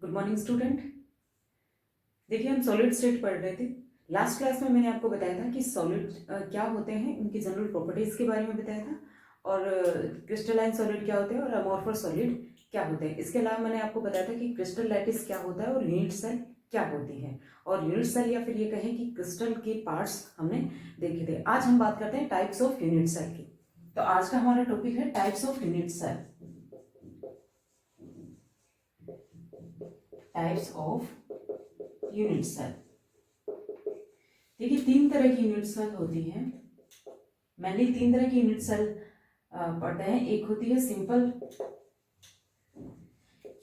Good morning student. देखिए, हम solid state पढ़ रहे थे। लास्ट क्लास में मैंने आपको बताया था कि सॉलिड क्या होते हैं, उनकी जनरल प्रॉपर्टीज के बारे में बताया था, और क्रिस्टलाइन सॉलिड क्या होते हैं और अमॉर्फस सॉलिड क्या होते हैं। इसके अलावा मैंने आपको बताया था कि क्रिस्टल लैटिस क्या होता है और यूनिट सेल क्या होती है, और यूनिट सेल या फिर ये कहें कि क्रिस्टल के पार्ट्स हमने देखे थे। आज हम बात करते हैं टाइप्स ऑफ यूनिट सेल की। तो आज का हमारा टॉपिक है types of unit cell. Types of unit cell. देखिए, तीन तरह की यूनिट सेल होती हैं। मैंने तीन तरह की यूनिट सेल पढ़ते हैं। एक होती है सिंपल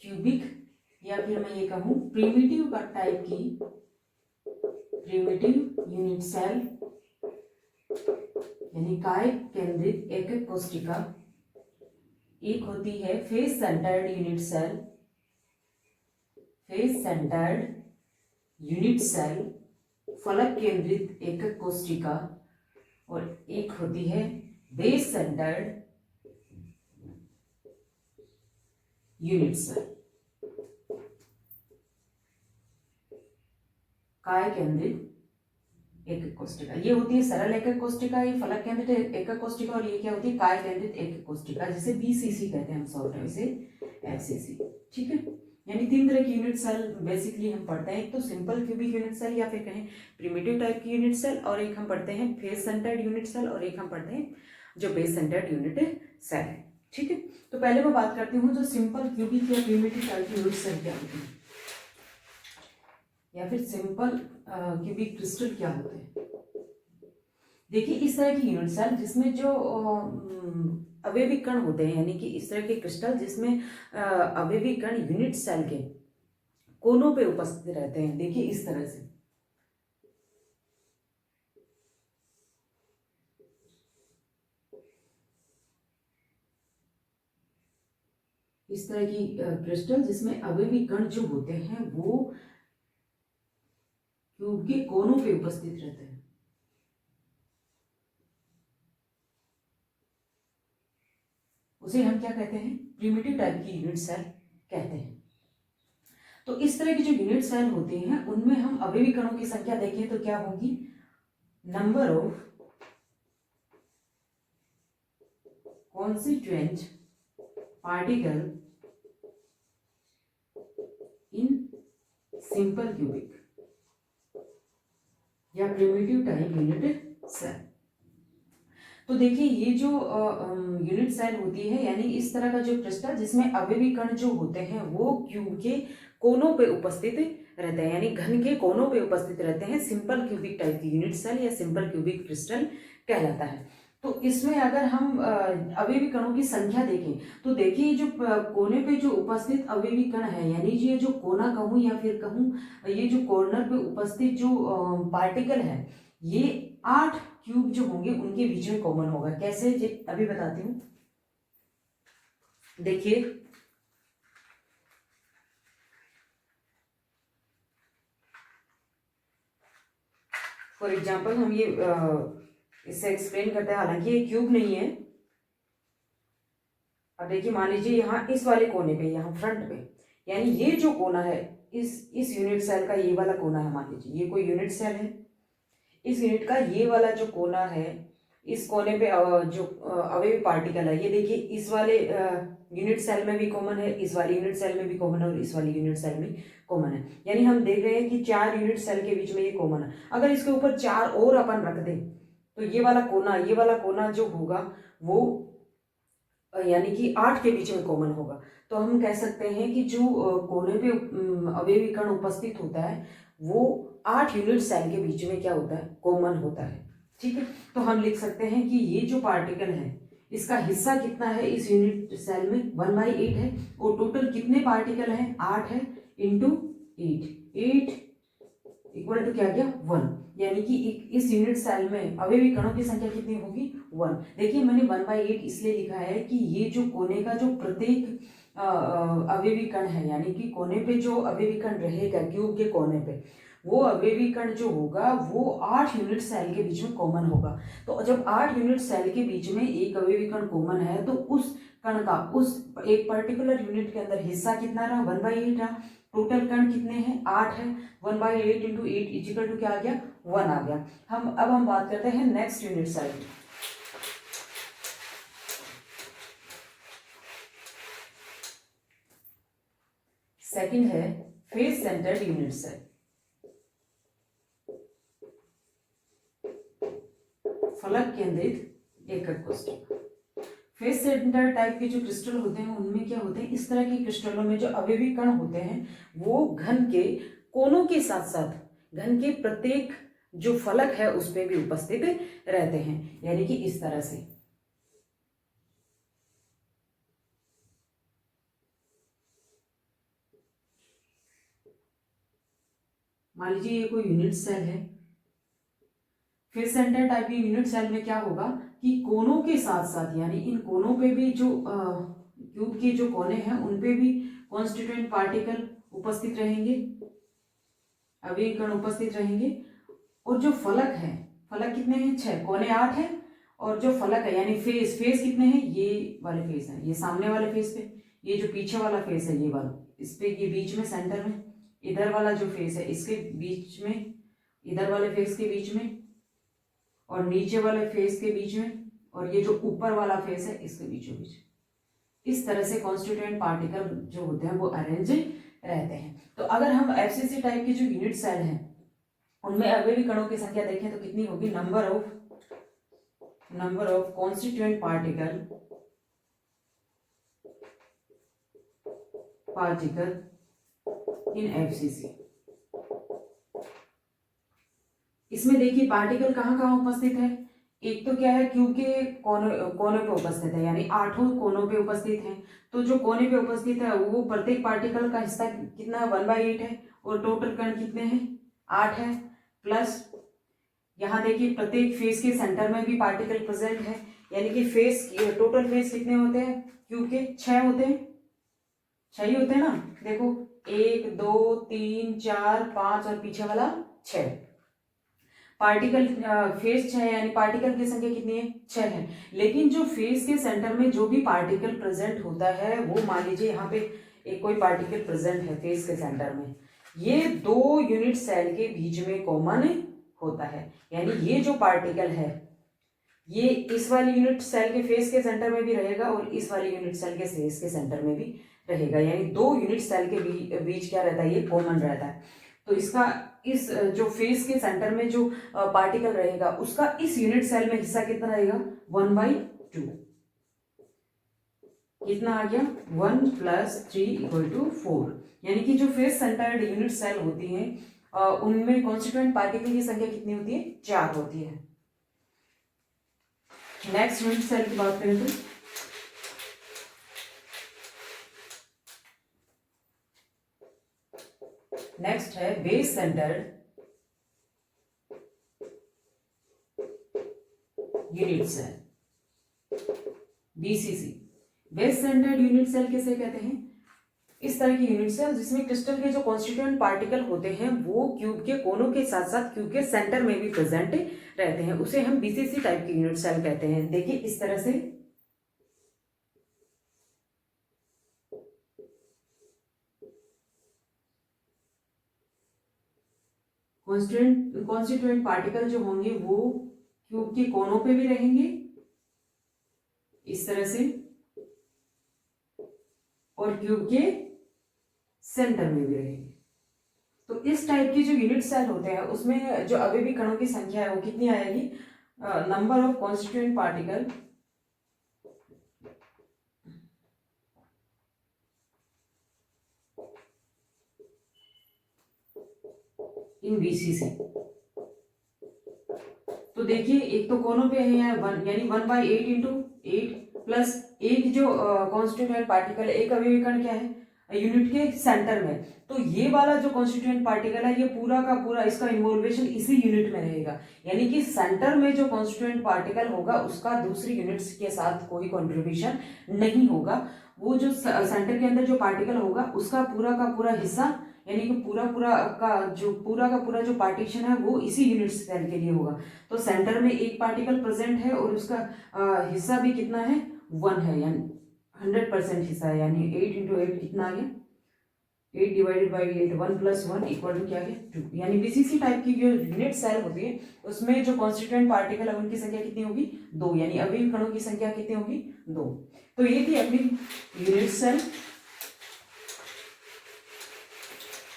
क्यूबिक, या फिर मैं ये कहूँ प्रिमिटिव का टाइप की प्रिमिटिव यूनिट सेल, यानी काय केंद्रित एकक कोशिका। एक होती है face centred unit cell, face centred unit cell, फलक केंद्रित एकक कोशिका। और एक होती है बेस सेंटर्ड यूनिट सेल, काय केंद्रित एकक कोशिका। ये होती है सरल एकक कोशिका, ये फलक केंद्रित एकक कोशिका, और ये क्या होती है काय केंद्रित एकक कोशिका, जिसे बीसीसी कहते हैं हम शॉर्ट में, इसे एफसीसी। ठीक है, यानी तीन तरह की यूनिट सेल बेसिकली हम पढ़ते हैं। एक तो सिंपल क्यूबिक यूनिट सेल या फिर कहें प्रिमिटिव टाइप की यूनिट सेल, और एक हम पढ़ते हैं फेस सेंटर्ड यूनिट सेल, और एक हम पढ़ते हैं जो बेस सेंटर्ड यूनिट सेल है। ठीक है, तो पहले मैं बात करती हूँ जो सिंपल क्यूबिक या प्रिमिटिव टाइप की यूनिट सेल क्या होती है, या फिर सिंपल क्यूबिक क्रिस्टल क्या होते हैं। देखिए, इस तरह की यूनिट सेल जिसमें जो अवयवी कण होते हैं, यानी कि इस तरह के क्रिस्टल जिसमें अवयवी कण यूनिट सेल के कोनों पे उपस्थित रहते हैं। देखिए, इस तरह से इस तरह की क्रिस्टल जिसमें अवयवी कण जो होते हैं वो क्यूब के कोनों पे उपस्थित रहते हैं, उसे हम क्या कहते हैं, प्रिमिटिव टाइप की यूनिट सेल कहते हैं। तो इस तरह की जो यूनिट सेल होती हैं उनमें हम अवयवी कणों की संख्या देखें तो क्या होगी, number of constituent particle in simple cubic या प्रिमिटिव टाइप यूनिट सेल। तो देखिए, ये जो यूनिट सेल होती है, यानी इस तरह का जो क्रिस्टल जिसमें अवयवी कण जो होते हैं वो क्यूब के कोनों पे उपस्थित रहते हैं, यानी घन के कोनों पे उपस्थित रहते हैं, सिंपल क्यूबिक टाइप की यूनिट सेल या सिंपल क्यूबिक क्रिस्टल कहलाता है। तो इसमें अगर हम अवयवी कणों की संख्या देखें तो देखिए, जो कोने पे जो उपस्थित अवयवी कण है, यानी ये जो कोना कहूँ या फिर कहूँ ये जो कॉर्नर पे उपस्थित जो पार्टिकल है, ये 8 क्यूब जो होंगे उनके बीच में कॉमन होगा। कैसे, अभी बताती हूँ। देखिए, फॉर एग्जांपल हम ये इससे एक्सप्लेन करते हैं, हालांकि ये क्यूब नहीं है। अब देखिए, मान लीजिए यहाँ इस वाले कोने पे, यहाँ फ्रंट पे, यानी ये जो कोना है, इस यूनिट सेल का ये वाला कोना है। मान लीजिए ये कोई यूनिट सेल है, इस यूनिट का ये वाला जो कोना है, इस कोने पे जो अवयवी पार्टिकल है, ये देखिए इस वाले यूनिट सेल में भी कॉमन है, इस वाले यूनिट सेल में भी कॉमन है, और इस वाली यूनिट सेल में कॉमन है। यानी हम देख रहे हैं कि 4 यूनिट सेल के बीच में ये कॉमन है। अगर इसके ऊपर 4 और अपन रख दें तो ये वाला कोना जो होगा वो यानी कि 8 के बीच में कॉमन होगा। तो हम कह सकते हैं कि जो कोने पे अवयवी कण उपस्थित होता है वो 8 यूनिट सेल के बीच में क्या होता है, कॉमन होता है। ठीक है, तो हम लिख सकते हैं कि ये जो पार्टिकल है इसका हिस्सा कितना है इस यूनिट सेल में, 1/8 है, और टोटल कितने पार्टिकल है, 8 है, इंटू 8 इक्वल टू क्या गया, 1। यानी कि इस यूनिट सेल में अवयवी कणों की संख्या कितनी होगी, 1। देखिए, मैंने 1/8 इसलिए लिखा है कि ये जो कोने का जो प्रत्येक अवयवी कण है, यानी कि कोने पे जो अवयवी कण रहेगा क्यूब के कोने पे, वो अवयवी कण जो होगा वो 8 यूनिट सेल के बीच में कॉमन होगा। तो जब 8 यूनिट सेल के बीच में एक अवयवी कण कॉमन है तो उस कण का उस एक पर्टिकुलर यूनिट के अंदर हिस्सा कितना रहा, 1/8 रहा। टोटल कण कितने हैं 8 है, 1/8 इंटू 8 इजिकल टू क्या आ गया 1 आ गया। अब हम बात करते हैं नेक्स्ट यूनिट सेल की। सेकंड है फेस सेंटर्ड यूनिट सेल। फलक केंद्रित एकक कोशिका। फेस सेंटर टाइप के जो क्रिस्टल होते हैं उनमें क्या होते हैं, इस तरह के क्रिस्टलों में जो अवयवी कण होते हैं वो घन के कोनों के साथ साथ घन के प्रत्येक जो फलक है उस पे भी उपस्थित रहते हैं, यानी कि इस तरह से। मान लीजिए ये कोई यूनिट सेल है। फेस सेंटर टाइप की यूनिट सेल में क्या होगा कि कोनों के साथ साथ यानी इन कोनों पे भी जो क्यूब के जो कोने हैं उन पे भी कॉन्स्टिट्यूएंट पार्टिकल उपस्थित रहेंगे, अवयवी कण उपस्थित रहेंगे। और जो फलक है, फलक कितने हैं 6, कोने 8 है, और जो फलक है यानी फेस कितने हैं, ये वाले फेस है, ये सामने वाले फेस पे, ये जो पीछे वाला फेस है ये वाला, इस पे ये बीच में सेंटर में, इधर वाला जो फेस है इसके बीच में, इधर वाले फेस के बीच में, और नीचे वाले फेस के बीच में, और ये जो ऊपर वाला फेस है इसके बीचों बीच। इस तरह से कॉन्स्टिट्यूएंट पार्टिकल जो होते हैं वो अरेंज रहते हैं। तो अगर हम एफसीसी टाइप के जो यूनिट सेल हैं उनमें अवयवी कणों की संख्या देखें तो कितनी होगी, number of constituent particle in FCC. इसमें देखिए पार्टिकल कहाँ कहाँ उपस्थित है, एक तो क्या है क्यूब के कोने पे उपस्थित है, यानी 8 कोनों पे उपस्थित है। तो जो कोने पे उपस्थित है वो प्रत्येक पार्टिकल का हिस्सा कितना है 1/8 है, और टोटल कण कितने हैं 8 है। प्लस यहाँ देखिए प्रत्येक फेस के सेंटर में भी पार्टिकल प्रेजेंट है, यानी कि टोटल फेस कितने होते हैं क्यूब के 6 होते हैं, 6 ही होते हैं ना। देखो 1 2 3 4 5 और पीछे वाला 6। पार्टिकल फेस 6 है, यानी पार्टिकल की संख्या कितनी है 6 है। लेकिन जो फेस के सेंटर में जो भी पार्टिकल प्रेजेंट होता है वो मान लीजिए यहाँ पे एक कोई पार्टिकल प्रेजेंट है फेस के सेंटर में, ये 2 यूनिट सेल के बीच में कॉमन होता है। यानी ये जो पार्टिकल है ये इस वाली यूनिट सेल के फेस के सेंटर में भी रहेगा और इस वाली यूनिट सेल के फेस के सेंटर में भी रहेगा, यानी 2 यूनिट सेल के बीच क्या रहता है, ये कॉमन रहता है। तो इसका इस जो फेस के सेंटर में जो पार्टिकल रहेगा उसका इस यूनिट सेल में हिस्सा कितना रहेगा 1/2। कितना आ गया 1 + 3 = 4। यानी कि जो फेस सेंटर्ड यूनिट सेल होती है उनमें कॉन्स्टिट्यूएंट पार्टिकल की संख्या कितनी होती है 4 होती है। नेक्स्ट यूनिट सेल की बात करें तो नेक्स्ट है base centred unit cell, BCC. Base centred unit cell किसे कहते हैं, इस तरह की यूनिट सेल जिसमें क्रिस्टल के जो कॉन्स्टिट्यूएंट पार्टिकल होते हैं वो क्यूब के कोनों के साथ साथ क्यूब के सेंटर में भी प्रेजेंट रहते हैं, उसे हम बीसीसी टाइप की यूनिट सेल कहते हैं। देखिए इस तरह से कॉन्स्टिट्यूएंट पार्टिकल जो होंगे वो क्यूब के कोनों पे भी रहेंगे इस तरह से, और क्यूब के सेंटर में भी रहेंगे। तो इस टाइप की जो यूनिट सेल होते हैं उसमें जो अवयवी कणों की संख्या है वो कितनी आएगी, number of constituent particle in BCC. तो देखिए एक तो कोनों पे है यानी 1/8 इंटू 8 प्लस एक जो कॉन्स्टिट्यूएंट पार्टिकल, एक अवयवी कण क्या है यूनिट के सेंटर में। तो ये वाला जो कॉन्स्टिट्यूएंट पार्टिकल है ये पूरा का पूरा इसका इन्वॉल्वेशन इसी यूनिट में रहेगा, यानी कि सेंटर में जो कॉन्स्टिट्यूएंट पार्टिकल होगा उसका दूसरी यूनिट्स के साथ कोई कंट्रीब्यूशन नहीं होगा। वो जो सेंटर के अंदर जो पार्टिकल होगा उसका पूरा हिस्सा, यानी कि पूरा का पूरा जो पार्टीशन है वो इसी यूनिट सेल के लिए होगा। तो सेंटर में एक पार्टिकल प्रेजेंट है और उसका हिस्सा भी कितना है 1 है, यानी 100% हिस्सा है, यानी 8 × 8 कितना आ गया 8 डिवाइडेड बाई 8 1 + 1 इक्वल टू क्या है 2। यानी बीसीसी टाइप की जो यूनिट सेल होती है उसमें जो कॉन्स्टिट्यूएंट पार्टिकल है उनकी संख्या कितनी होगी 2, यानी अवयवी कणों की संख्या कितनी होगी 2। तो ये थी अपनी यूनिट सेल।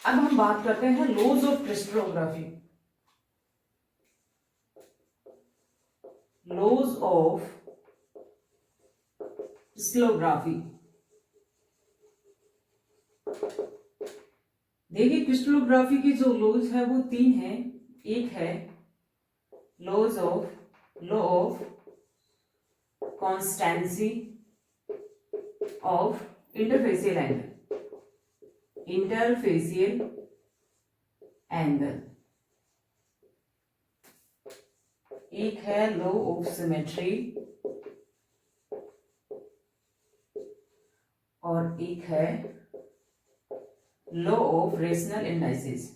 अब हम बात करते हैं laws of crystallography. Laws of crystallography. देखिए क्रिस्टलोग्राफी की जो लॉज है वो 3 है। एक है law of constancy of interfacial angle, एक है लॉ ऑफ सिमेट्री और एक है लॉ ऑफ रेशनल इंडाइसेस।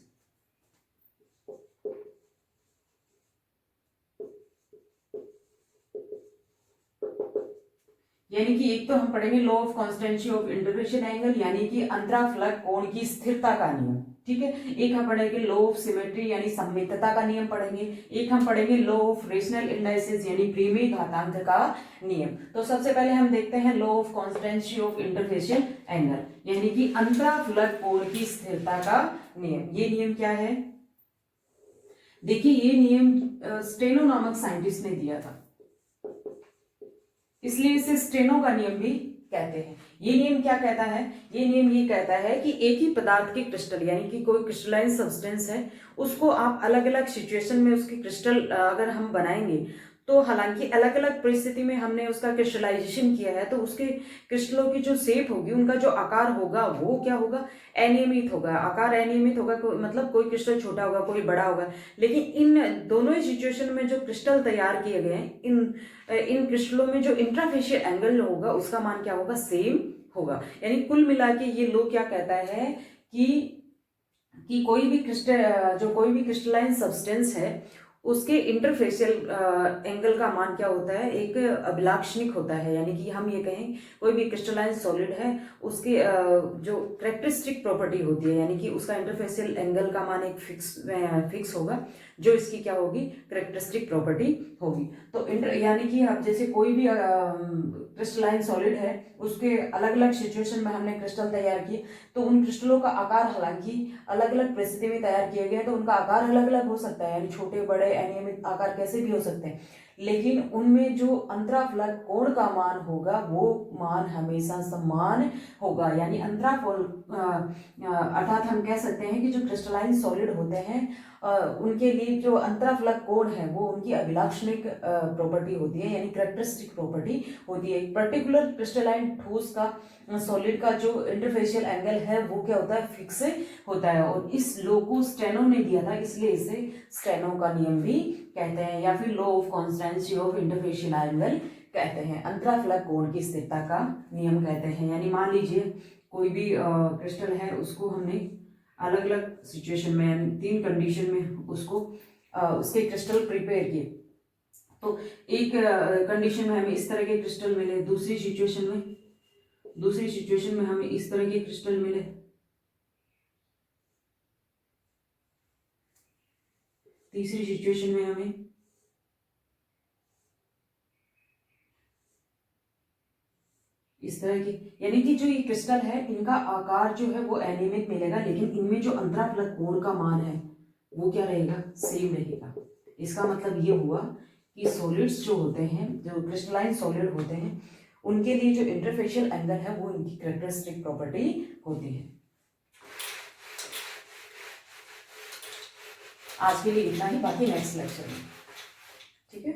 यानी कि एक तो हम पढ़ेंगे law of constancy of interfacial angle यानी कि अंतराफलक कोण की स्थिरता का नियम, ठीक है। एक हम पढ़ेंगे लॉ ऑफ सिमेट्री यानी सममितता का नियम पढ़ेंगे। एक हम पढ़ेंगे लॉ ऑफ रेशनल इंडाइसेस यानी परिमेय घातांक का नियम। तो सबसे पहले हम देखते हैं law of constancy of interfacial angle यानी कि अंतराफलक कोण की स्थिरता का नियम। ये नियम क्या है? देखिए ये नियम स्टेनो नामक साइंटिस्ट ने दिया था, इसलिए इसे स्टेनो का नियम भी कहते हैं। ये नियम क्या कहता है? ये नियम ये कहता है कि एक ही पदार्थ के क्रिस्टल यानी कि कोई क्रिस्टलाइन सब्सटेंस है उसको आप अलग अलग सिचुएशन में उसकी क्रिस्टल अगर हम बनाएंगे तो हालांकि अलग अलग परिस्थिति में हमने उसका क्रिस्टलाइजेशन किया है तो उसके क्रिस्टलों की जो शेप होगी उनका जो आकार होगा वो क्या होगा? अनियमित होगा। आकार अनियमित होगा, मतलब कोई क्रिस्टल छोटा होगा कोई बड़ा होगा। लेकिन इन दोनों ही सिचुएशन में जो क्रिस्टल तैयार किए गए हैं इन क्रिस्टलों में जो इंट्राफेशियल एंगल होगा उसका मान क्या होगा? सेम होगा। यानी कुल मिला के ये लॉ क्या कहता है कि कोई भी क्रिस्टलाइन सब्सटेंस है उसके इंटरफेशियल एंगल का मान क्या होता है? एक अभिलाक्षणिक होता है। यानी कि हम ये कहें कोई भी क्रिस्टलाइन सॉलिड है उसके जो कैरेक्टरिस्टिक प्रॉपर्टी होती है यानी कि उसका इंटरफेशियल एंगल का मान एक फिक्स होगा जो इसकी क्या होगी? कैरेक्टरिस्टिक प्रॉपर्टी होगी। तो यानी कि अब जैसे कोई भी क्रिस्टलाइन सॉलिड है उसके अलग अलग सिचुएशन में हमने क्रिस्टल तैयार किए तो उन क्रिस्टलों का आकार हालांकि अलग अलग परिस्थिति में तैयार किए गए तो उनका आकार अलग अलग हो सकता है, यानी छोटे बड़े अनियमित आकार कैसे भी हो सकते हैं। लेकिन उनमें जो अंतराफलक कोण का मान होगा वो मान हमेशा समान होगा। यानी अंतराफल अर्थात हम कह सकते हैं कि जो क्रिस्टलाइन सॉलिड होते हैं उनके लिए जो अंतराफलक कोण है वो उनकी अभिलाक्षणिक प्रॉपर्टी होती है यानी कैरेक्टरिस्टिक प्रॉपर्टी होती है। एक पर्टिकुलर क्रिस्टलाइन ठोस का सॉलिड का जो इंटरफेशियल एंगल है वो क्या होता है? फिक्स होता है। और इस लॉ को स्टेनो ने दिया था इसलिए इसे स्टेनो का नियम भी कहते हैं या फिर law of constancy of interfacial angle कहते हैं। अंतराफलक कोण की स्थिरता का नियम कहते हैं। यानी मान लीजिए कोई भी क्रिस्टल है उसको हमने अलग अलग सिचुएशन में यानी 3 कंडीशन में उसको उसके क्रिस्टल प्रिपेयर किए तो एक कंडीशन में हमें इस तरह के क्रिस्टल मिले, दूसरी सिचुएशन में हमें इस तरह के क्रिस्टल मिले, तीसरी सिचुएशन में हमें इस तरह की। यानी कि जो ये क्रिस्टल है इनका आकार जो है वो एनिमिक मिलेगा लेकिन इनमें जो अंतराफलक कोण का मान है वो क्या रहेगा? सेम रहेगा। इसका मतलब ये हुआ कि सॉलिड्स जो होते हैं जो क्रिस्टलाइन सॉलिड होते हैं उनके लिए जो इंटरफेशियल एंगल है वो इनकी कैरेक्टरिस्टिक प्रॉपर्टी होती है। आज के लिए इतना ही, बाकी नेक्स्ट लेक्चर में, ठीक है।